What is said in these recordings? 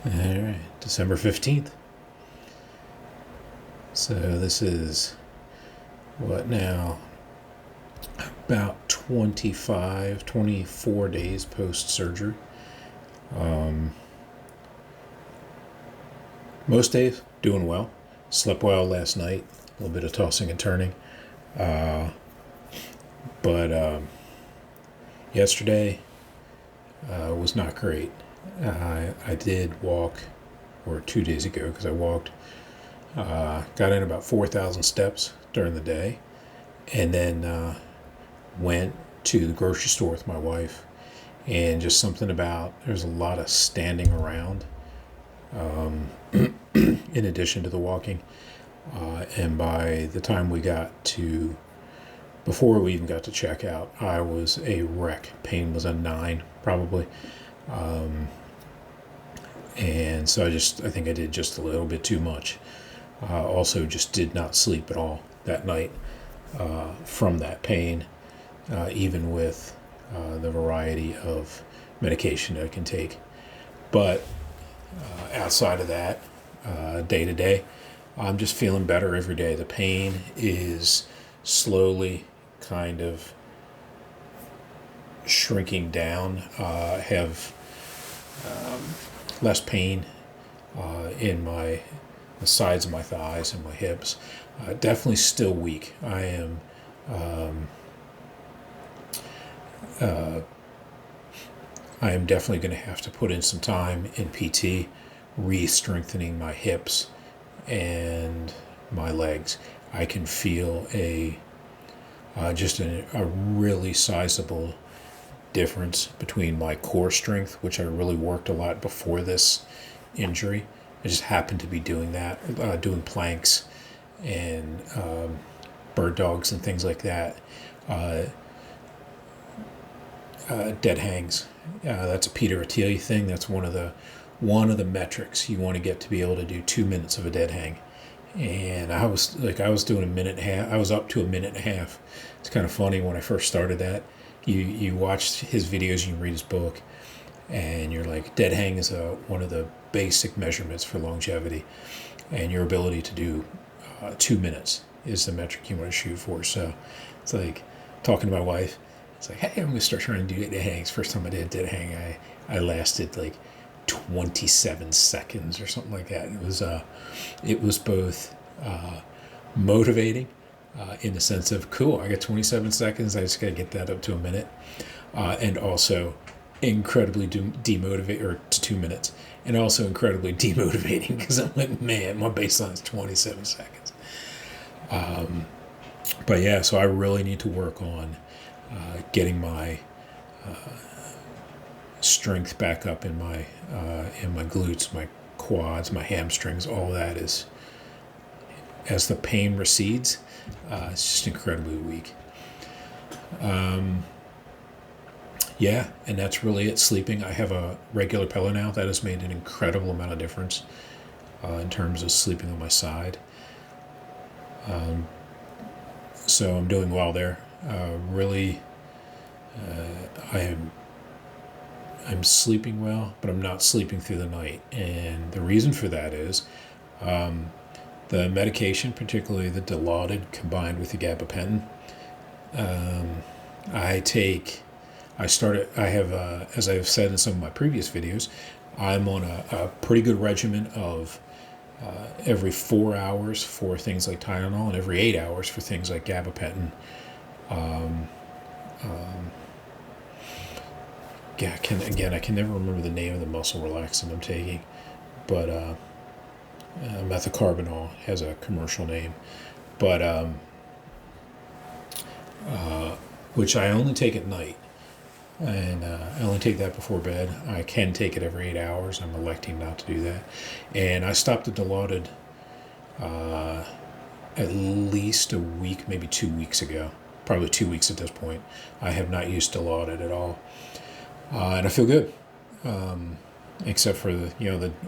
All right, December 15th. So this is what now? About 25, 24 days post surgery. Um, most days doing well. Slept well last night. A little bit of tossing and turning. Uh, but yesterday was not great. I did walk, or 2 days ago, because I walked. Got in about 4,000 steps during the day, and then went to the grocery store with my wife. And just something about there's a lot of standing around, um, in addition to the walking. And by the time before we even got to checkout, I was a wreck. Pain was a 9, probably. Um, and so I think I did just a little bit too much. Also, just did not sleep at all that night from that pain, even with the variety of medication that I can take. But outside of that, day to day, I'm just feeling better every day. The pain is slowly kind of shrinking down. Have less pain in the sides of my thighs and my hips. Definitely still weak. Um, uh, I am definitely going to have to put in some time in PT, re-strengthening my hips and my legs. I can feel a really sizable difference between my core strength, which I really worked a lot before this injury. I just happened to be doing that, doing planks and bird dogs and things like that. Uh, Dead hangs. That's a Peter Attilia thing. That's one of the metrics you want to get to be able to do 2 minutes of a dead hang. And I was doing a minute and a half. I was up to a minute and a half. It's kind of funny when I first started that. You watch his videos, you read his book, and you're like, dead hang is one of the basic measurements for longevity, and your ability to do 2 minutes is the metric you want to shoot for. So it's like talking to my wife. It's like, hey, I'm gonna start trying to do dead hangs. First time I did dead hang, I lasted like 27 seconds or something like that. It was both motivating in the sense of cool. I got 27 seconds. I just got to get that up to a minute, and also incredibly demotivating, or to 2 minutes, and also incredibly demotivating because I'm like, man, my baseline is 27 seconds. But yeah, so I really need to work on getting my strength back up in my glutes, my quads, my hamstrings. All that is, as the pain recedes, it's just incredibly weak. Yeah, and that's really it. Sleeping. I have a regular pillow now. That has made an incredible amount of difference in terms of sleeping on my side. Um, so I'm doing well there. Really, I am. I'm sleeping well, but I'm not sleeping through the night, and the reason for that is um, the medication, particularly the Dilaudid combined with the gabapentin. Um, I take. I have, as I've said in some of my previous videos, I'm on a pretty good regimen of every 4 hours for things like Tylenol and every 8 hours for things like gabapentin. Um, um, yeah, I can never remember the name of the muscle relaxant I'm taking, but methocarbamol has a commercial name, but which I only take at night. And I only take that before bed. I can take it every 8 hours. I'm electing not to do that. And I stopped the Dilaudid uh, at least a week, maybe 2 weeks ago. Probably 2 weeks at this point. I have not used Dilaudid at all, and I feel good, except for the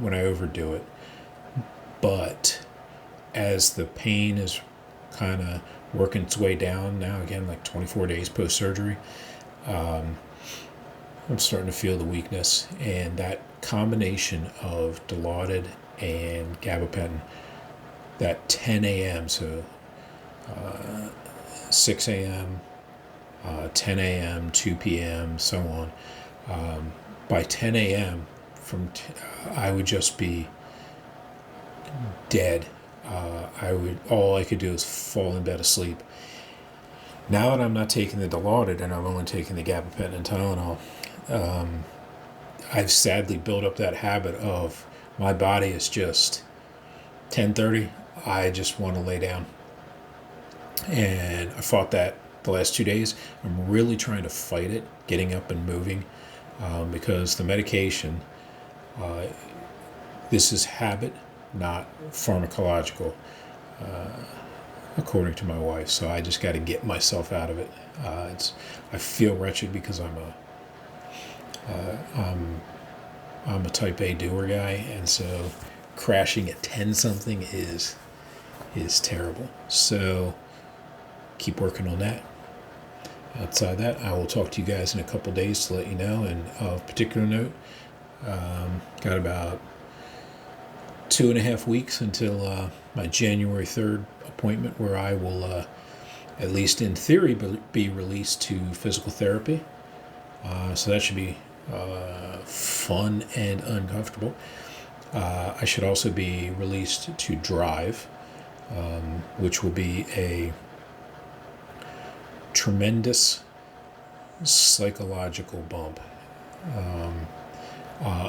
when I overdo it. But as the pain is kind of working its way down now, again, like 24 days post surgery. Um, I'm starting to feel the weakness, and that combination of Dilaudid and gabapentin, that 10 a.m., so 6 a.m., 10 a.m., 2 p.m., so on. By 10 a.m., I would just be dead. All I could do is fall in bed asleep. Now that I'm not taking the Dilaudid and I'm only taking the gabapentin and Tylenol, I've sadly built up that habit of my body is just 10:30. I just want to lay down, and I fought that the last 2 days. I'm really trying to fight it, getting up and moving, because the medication. This is habit, not pharmacological, according to my wife. So I just got to get myself out of it. I feel wretched because I'm a type A doer guy, and so crashing at 10 something is terrible. So keep working on that. Outside that, I will talk to you guys in a couple days to let you know. And of particular note, got about 2.5 weeks until my January 3rd appointment, where I will, at least in theory, be released to physical therapy. So that should be fun and uncomfortable. I should also be released to drive, which will be a tremendous psychological bump.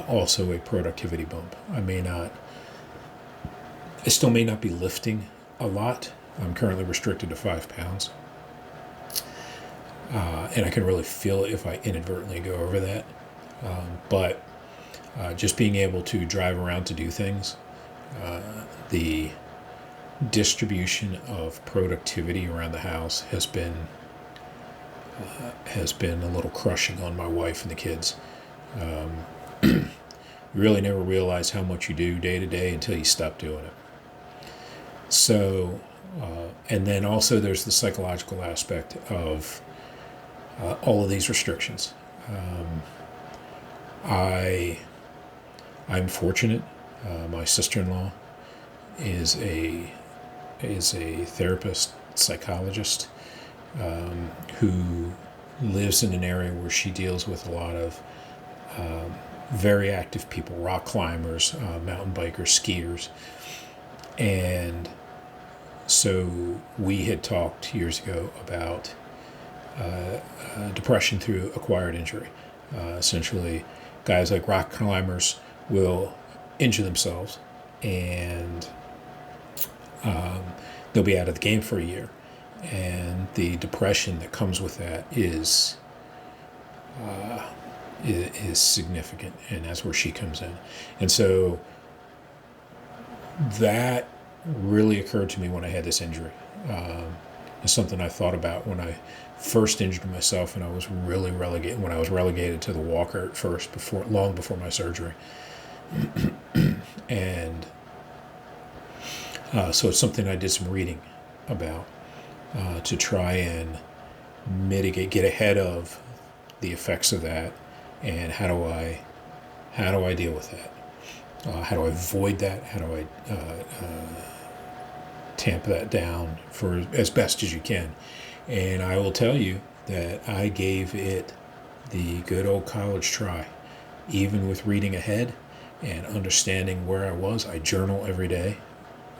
Also a productivity bump. I still may not be lifting a lot. I'm currently restricted to 5 pounds. And I can really feel it if I inadvertently go over that. But just being able to drive around to do things, the distribution of productivity around the house has been a little crushing on my wife and the kids. You really never realize how much you do day to day until you stop doing it. So, and then also there's the psychological aspect of all of these restrictions. I'm fortunate. My sister-in-law is a therapist, psychologist, who lives in an area where she deals with a lot of very active people, rock climbers, mountain bikers, skiers. And so we had talked years ago about depression through acquired injury. Essentially, guys like rock climbers will injure themselves, and they'll be out of the game for a year. And the depression that comes with that is significant, and that's where she comes in. And so that really occurred to me when I had this injury. It's something I thought about when I first injured myself, and I was really relegated. When I was relegated to the walker at first, long before my surgery, and so it's something I did some reading about to try and mitigate, get ahead of the effects of that, and how do I deal with that? How do I avoid that? How do I tamp that down for as best as you can? And I will tell you that I gave it the good old college try. Even with reading ahead and understanding where I was, I journal every day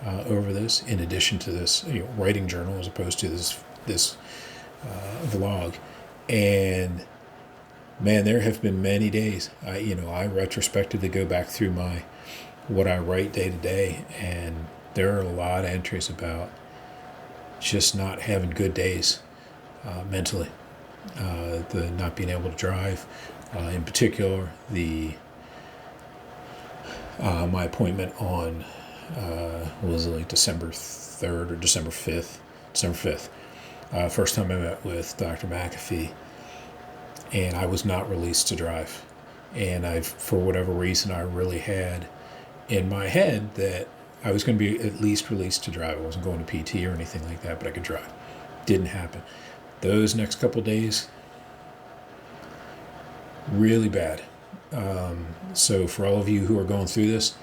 over this, in addition to this writing journal, as opposed to this vlog. And man, there have been many days. I retrospectively go back through what I write day to day, and there are a lot of entries about just not having good days mentally. The not being able to drive, in particular, my appointment on was it like December 3rd or December 5th? December 5th. First time I met with Dr. McAfee, and I was not released to drive. And for whatever reason, I really had in my head that I was going to be at least released to drive. I wasn't going to PT or anything like that, but I could drive. Didn't happen. Those next couple days, really bad. So for all of you who are going through this,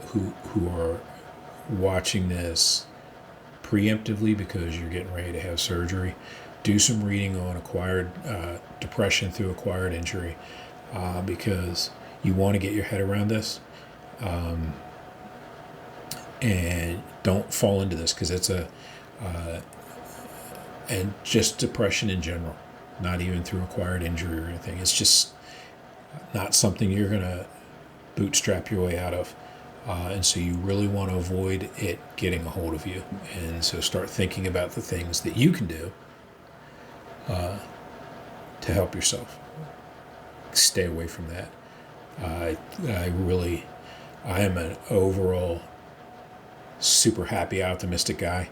who are watching this preemptively because you're getting ready to have surgery, do some reading on acquired depression through acquired injury, because you want to get your head around this, and don't fall into this, because it's and just depression in general, not even through acquired injury or anything. It's just not something you're going to bootstrap your way out of. And so you really want to avoid it getting a hold of you. And so start thinking about the things that you can do to help yourself. Stay away from that. I am an overall super happy, optimistic guy.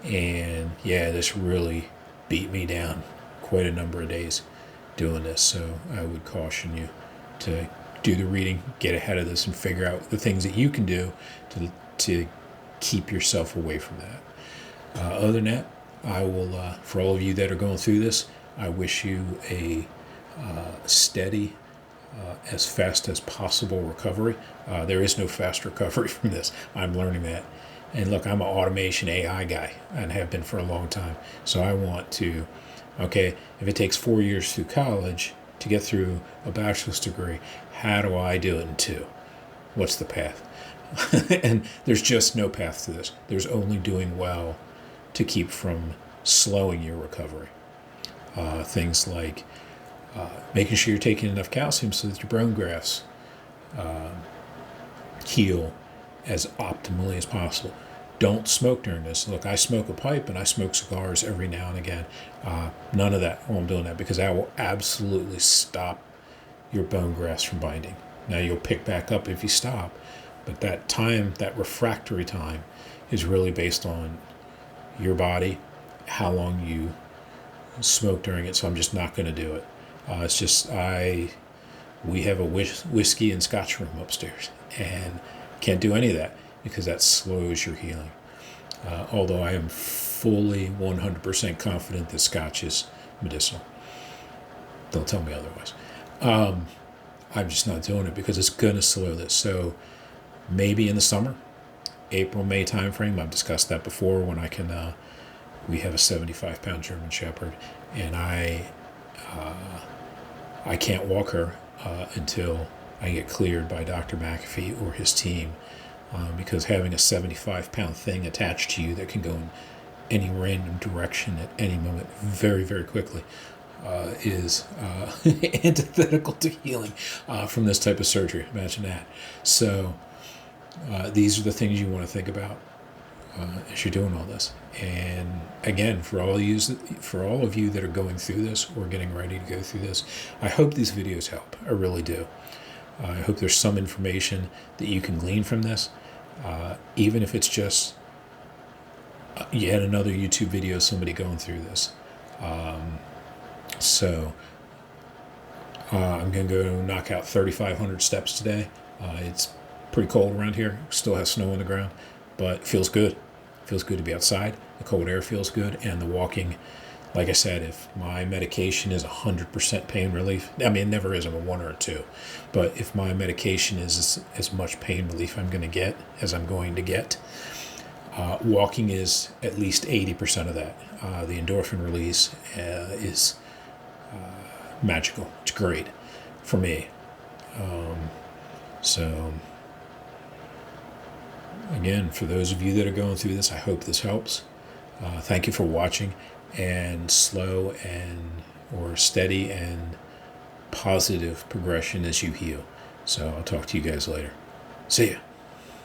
And yeah, this really beat me down quite a number of days doing this. So I would caution you to do the reading, get ahead of this, and figure out the things that you can do to keep yourself away from that. Other than that, I will, for all of you that are going through this, I wish you a steady, as fast as possible recovery. There is no fast recovery from this. I'm learning that. And look, I'm an automation AI guy and have been for a long time. So I want to, okay, if it takes 4 years through college to get through a bachelor's degree, how do I do it in 2? What's the path? And there's just no path to this. There's only doing well to keep from slowing your recovery. Things like making sure you're taking enough calcium so that your bone grafts heal as optimally as possible. Don't smoke during this. Look, I smoke a pipe and I smoke cigars every now and again. None of that while I'm doing that, because that will absolutely stop your bone grafts from binding. Now you'll pick back up if you stop, but that time, that refractory time, is really based on your body, how long you smoke during it. So I'm just not going to do it. It's just we have a whiskey and scotch room upstairs, and can't do any of that because that slows your healing. Although I am fully 100% confident that scotch is medicinal. Don't tell me otherwise. I'm just not doing it because it's going to slow this. So maybe in the summer, April, May timeframe, I've discussed that before, when I can, we have a 75-pound German Shepherd, and I can't walk her until I get cleared by Dr. McAfee or his team, because having a 75-pound thing attached to you that can go in any random direction at any moment very, very quickly is antithetical to healing from this type of surgery. Imagine that. So these are the things you want to think about as you're doing all this. And again, for all of you that are going through this or getting ready to go through this, I hope these videos help. I really do. I hope there's some information that you can glean from this, even if it's just yet another YouTube video of somebody going through this. So I'm going to go knock out 3,500 steps today. It's pretty cold around here. Still has snow on the ground, but it feels good. It feels good to be outside. The cold air feels good, and the walking, like I said, if my medication is 100% pain relief, I mean, it never is, I'm a 1 or a 2, but if my medication is as much pain relief I'm going to get as I'm going to get, walking is at least 80% of that. The endorphin release is magical. It's great for me. So again, for those of you that are going through this, I hope this helps. Thank you for watching, and slow or steady and positive progression as you heal. So I'll talk to you guys later. See ya.